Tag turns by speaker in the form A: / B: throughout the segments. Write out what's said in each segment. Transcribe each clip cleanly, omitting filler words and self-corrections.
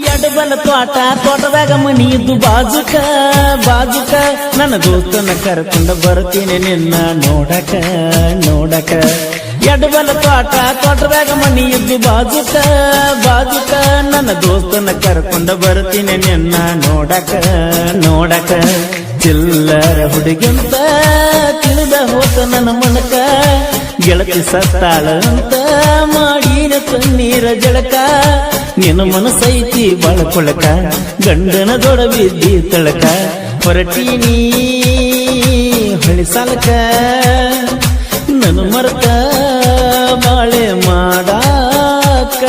A: ಎಡಬಲ ತೋಟದಾಗ ಮನಿ ಇದ್ದು ಬಾಜುಕ ನನ್ನ ದೋಸ್ತನ ಕರ್ಕೊಂಡ ಬರ್ತೀನಿ ನಿನ್ನ ನೋಡಕ ಎಡಬಲ ತೋಟದಾಗ ಮನಿ ಇದ್ದು ಬಾಜುಕ ನನ್ನ ದೋಸ್ತನ ಕರ್ಕೊಂಡ ಬರ್ತೀನಿ ನಿನ್ನ ನೋಡಕ ಚಿಲ್ಲರ ಹುಡುಗಿಂತ ತಿಳಿದ ಹೋತ ನನ್ನ ಮನಕ ಗೆಳತಿ ಸತ್ತಾಳ ಅಂತ ಮಾಡಿನ ತಣ್ಣೀರ ಜಳಕ ನಿನ್ನ ಮನಸೈತಿ ಬಳಕೊಳಕ ಗಂಡನ ದೊಡ ಬಿದ್ದಿ ತಳಕ ಹೊರಟೀನಿ ಹೊಳಿ ಸಾಲಕ ನನ್ನ ಮರ್ತ ಬಾಳೆ ಮಾಡಾಕ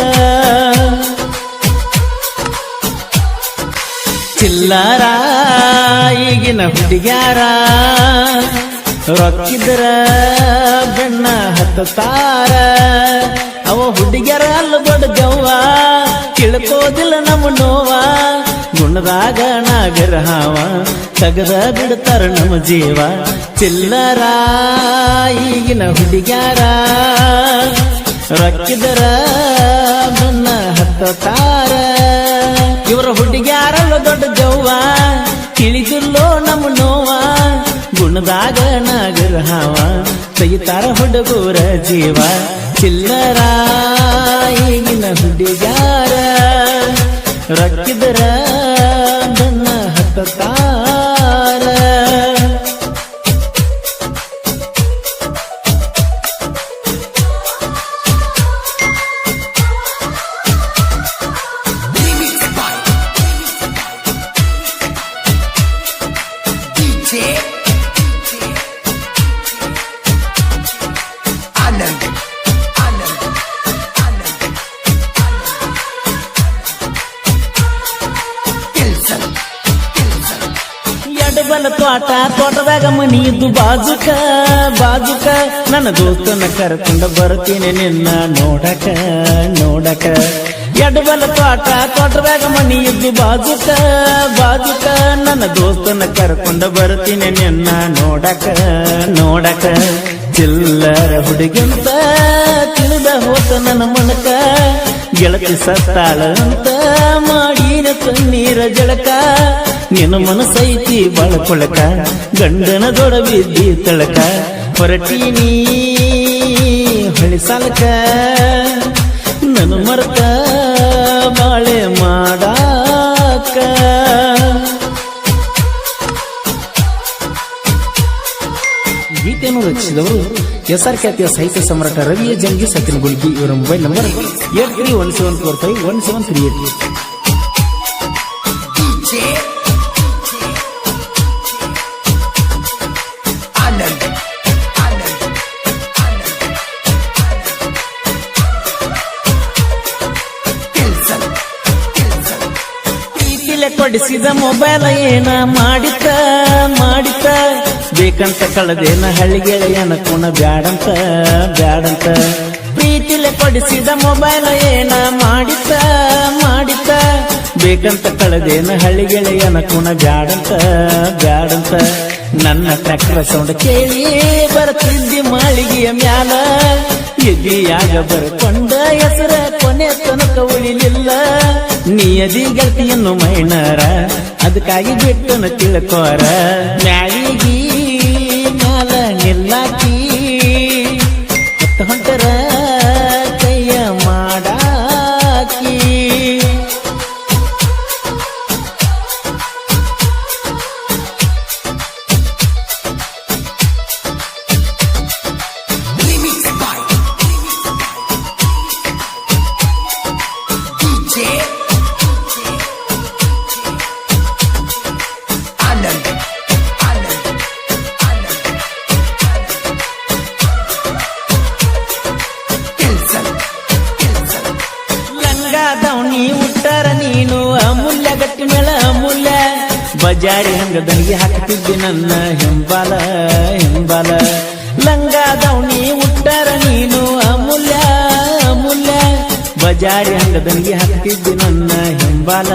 A: ಚಿಲ್ಲಾರ ಈಗಿನ ಹುಡುಗ್ಯಾರ ರೊಕ್ಕಿದ್ರ ಬೆಣ್ಣ ಹತ್ತಾರ ಅವ ಹುಡುಗ್ಯಾರ ಅಲ್ಲ ದೊಡ್ಡವ್ವ ತಿಳ್ಕೋದಿಲ್ಲ ನಮ್ಮ ನೋವ ಗುಣದಾಗ ನಾಗರ ಹಾವ ತಗದ ಬಿಡ್ತಾರ ನಮ್ಮ ಜೀವ ಚಿಲ್ಲರ ಈಗಿನ ಹುಡುಗ್ಯಾರ ರೊಕ್ಕಿದ್ರ ಬೆಣ್ಣ ಹತ್ತಾರ ಇವರ ಹುಡುಗ್ಯಾರಲ್ಲ ದೊಡ್ಡ ಜವ್ವ ತಿಳಿದಿಲ್ಲೋ ನಮ್ಮ ನೋವ ಗುಣದಾಗ ನಾಗರ ಹಾವ ತೆಗಿತಾರ ಹುಡುಗರ ಜೀವ ಚಿಲ್ಲರ ಈಗಿನ ಹುಡುಗ್ಯಾರ ರೊಕ್ಕಿದ್ರ ಬೆನ್ನ ಹತ್ತಾರ ಎಡಬಲ ತೋಟದಾಗ ಮನಿ ಇದ್ದು ಬಾಜುಕ ನನ್ನ ದೋಸ್ತನ ಕರ್ಕೊಂಡ ಬರ್ತೀನಿ ನಿನ್ನ ನೋಡಕ ಎಡಬಲ ತೋಟದಾಗ ಮನಿ ಇದ್ದು ಬಾಜುಕ ನನ್ನ ದೋಸ್ತನ ಕರ್ಕೊಂಡ ಬರ್ತೀನಿ ನಿನ್ನ ನೋಡಕ ಚಿಲ್ಲರ ಹುಡುಗಿಂತ ತಿಳಿದ ಹೋತ ನನ್ನ ಮನಕ ಗೆಳತಿ ಸತ್ತಾಳ ಅಂತ ಮಾಡಿನ ತಣ್ಣೀರ ಜಳಕ ನಿನ್ನ ಮನಸೈತಿ ಬಳಕೊಳಕ ಗಂಡನ ದೊಡ ಬಿದ್ದಿ ತಳಕ ಹೊರಟೀನಿ ಹೊಳಿ ಸಾಲಕ ನನ್ನ ಮರ್ತ ಬಾಳೆ ಮಾಡಾಕ ಗೀತೆಯನ್ನು ರಚಿಸಿದವರು SR ಖ್ಯಾತಿಯ ಸಾಹಿತ್ಯ ಸಮ್ರಾಟ ರವಿಯ ಜಂಗಿ ಸತ್ಯನ ಗುಲ್ಕಿ ಇವರ ಮೊಬೈಲ್ ನಂಬರ್ 8317451738. ಕೊಡಿಸಿದ ಮೊಬೈಲ್ ಏನ ಮಾಡಿತ ಬೇಕಂತ ಕಳದೇನ ಹಳ್ಳಿಗೆಳೆಯನ ಕುಣ ಬ್ಯಾಡಂತ ಪ್ರೀತಿಲೆ ಕೊಡಿಸಿದ ಮೊಬೈಲ್ ಏನ ಮಾಡಿತ ಬೇಕಂತ ಕಳದೇನ ಹಳ್ಳಿಗೆಳೆಯನ ಕುಣ ಬ್ಯಾಡಂತ ನನ್ನ ಟ್ರ್ಯಾಕ್ಟರ್ ಸೌಂಡ್ ಕೇಳಿ ಬರ್ತಿದ್ದಿ ಮಾಳಿಗೆಯ ಮ್ಯಾಲ ಎದಿಯಾಗ ಬರ್ಕೊಂಡ ಹೆಸರ ಕೊನೆ ತನಕ ಉಳಿಲಿಲ್ಲ ನಿಯದಿ ಗೆಳತಿಯನ್ನು ಮೈನರ ಅದಕ್ಕಾಗಿ ಬಿಟ್ಟನ ತಿಳ್ಕೋರ ಮ್ಯಾಲಿಗಿ ಮ್ಯಾಲ ನಿಲ್ಲಾಕಿ ಹೊಂಟರ ಕೈಯ ಮಾಡಾಕಿ ದೌಣಿ ಉಟ್ಟರ ನೀನು ಅಮೂಲ್ಯ ಗಟ್ಟಿ ಮೇಳ ಅಮೂಲ್ಯ ಬಜಾರಿ ಹಂಗ ದನಿಗೆ ಹಾಕ್ತಿದ್ದಿ ನನ್ನ ಹಿಂಬಾಲ ಲಂಗ ದೌಣಿ ಉಟ್ಟರ ನೀನು ಅಮೂಲ್ಯ ಬಜಾರಿ ಹಂಗ ದನಿಗೆ ಹಾಕ್ತಿದ್ದಿ ನನ್ನ ಹಿಂಬಾಲ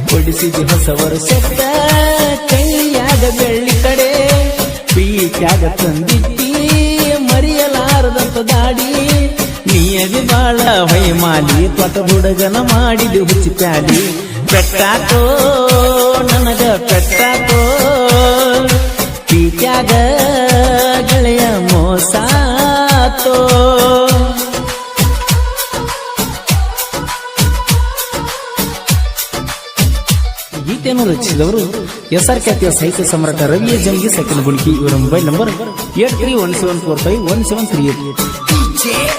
A: ಕೊಡಿಸಿದಿ ಹೊಸ ವರ್ಷಕ್ಕ ಕೈಯಾಗ ಬೆಳ್ಳಿ ಕಡೆ ಪೀಕ್ಯಾಗ ತಂದಿದ್ದಿ ಮರಿ ನೀನದಿ ಬಾಳ ಹೊಯ್ಮಾಲಿ ತ್ವಟ ಹುಡುಗನ ಮಾಡಿದಿ ಹುಚ್ಚಿ ಪ್ಯಾಲಿ ಪೆಟ್ಟಾತೋ ನನಗ ಪೆಟ್ಟಾತೋ ಪೀಟ್ಯಾಗ ಗೆಳೆಯ ಮೋಸಾತೋ ಗೀತೆಯನ್ನು ರಚಿಸಿದವರು SR ಖ್ಯಾತಿಯ ಸಾಹಿತ್ಯ ಸಮ್ರಾಟ ರವಿಯ ಜಂಗಿ ಸೆಕೆಂಡ್ ಗುಣಿಕಿ. ಇವರ ಮೊಬೈಲ್ ನಂಬರ್ 8317451738.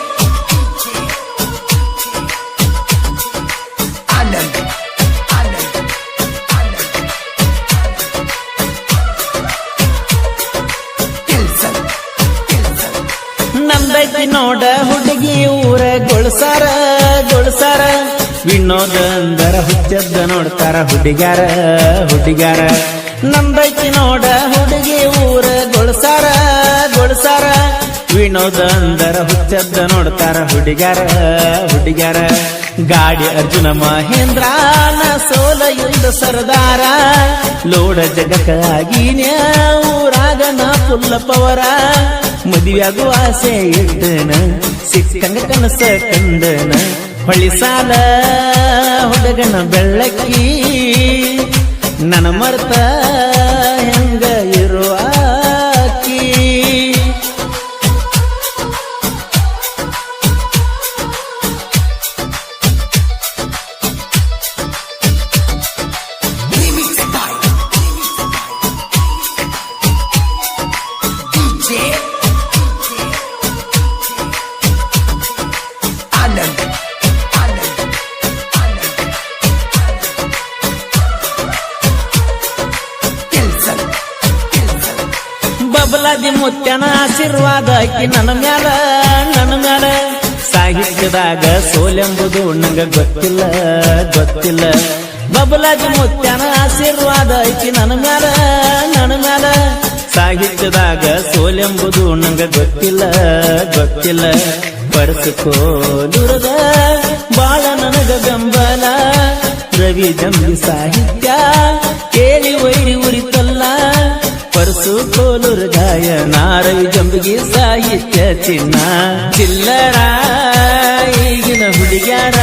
A: ನಂದೈತಿ ನೋಡ ಹುಡುಗಿ ಊರ ಗೊಳಸಾರ ಗೊಳಸಾರ ವಿನೋದ ಅಂದರ ಹುಚ್ಚದ್ದ ನೋಡ್ತಾರ ಹುಡುಗ್ಯಾರ ಹುಡುಗ್ಯಾರ. ನಂದೈತಿ ನೋಡ ಹುಡುಗಿ ಊರ ಗೊಳಸಾರ ಗೊಳಸಾರ ವಿನೋದ ಅಂದರ ಹುಚ್ಚದ್ದ ನೋಡ್ತಾರ ಹುಡುಗ್ಯಾರ ಹುಡುಗ್ಯಾರ. ಗಾಡಿ ಅರ್ಜುನ ಮಹೇಂದ್ರನ ಸೋಲ ಯುದ್ಧ ಸರ್ದಾರ ಲೋಡ ಜಗಕ್ಕಾಗಿನ ಊರಾಗ ನಾ ಫುಲ್ಲ ಪವರ. ಮದುವೆಯಾಗುವ ಆಸೆ ಇಟ್ಟನ ಸಿಕ್ಕಂಗ ಕನಸ ಕಂಡನ ಹೊಳಿ ಸಾಲ ಹುಡುಗನ ಬೆಳ್ಳಕ್ಕಿ ನನ್ನ ಮರ್ತ ಹೆಂಗ ಇರುವಾಕಿ. ಬಬಲಾದಿ ಮುತ್ಯನ ಆಶೀರ್ವಾದ ಆಕಿ ನನ್ನ ಮ್ಯಾಲ ನನ್ನ ಮ್ಯಾಲ. ಸಾಹಿತ್ಯದಾಗ ಸೋಲೆಂಬುದು ನಂಗ ಗೊತ್ತಿಲ್ಲ ಗೊತ್ತಿಲ್ಲ. ಬಬಲಾದಿ ಮುತ್ಯನ ಆಶೀರ್ವಾದ ಆಕಿ ನನ್ನ ಮ್ಯಾಲ ನನ್ನ ಮ್ಯಾಲ. ಸಾಹಿತ್ಯದಾಗ ಸೋಲೆಂಬುದು ನಂಗ ಗೊತ್ತಿಲ್ಲ ಗೊತ್ತಿಲ್ಲ. ಪರಸಕೋಲುರದ ಬಾಳ ನನಗ ಬೆಂಬಲ. ರವಿ ಜಂಬಿ ಸಾಹಿತ್ಯ ಕೇಳಿ ವೈರಿ ಉರಿತಲ್ಲ. ಪರಸು ಕೋಲೂರ ಗಾಯನ ರವಿ ಜಂಬಿಗೆ ಸಾಹಿತ್ಯ ಚಿನ್ನ ಚಿಲ್ಲರ ಈಗಿನ ಹುಡುಗ್ಯಾರ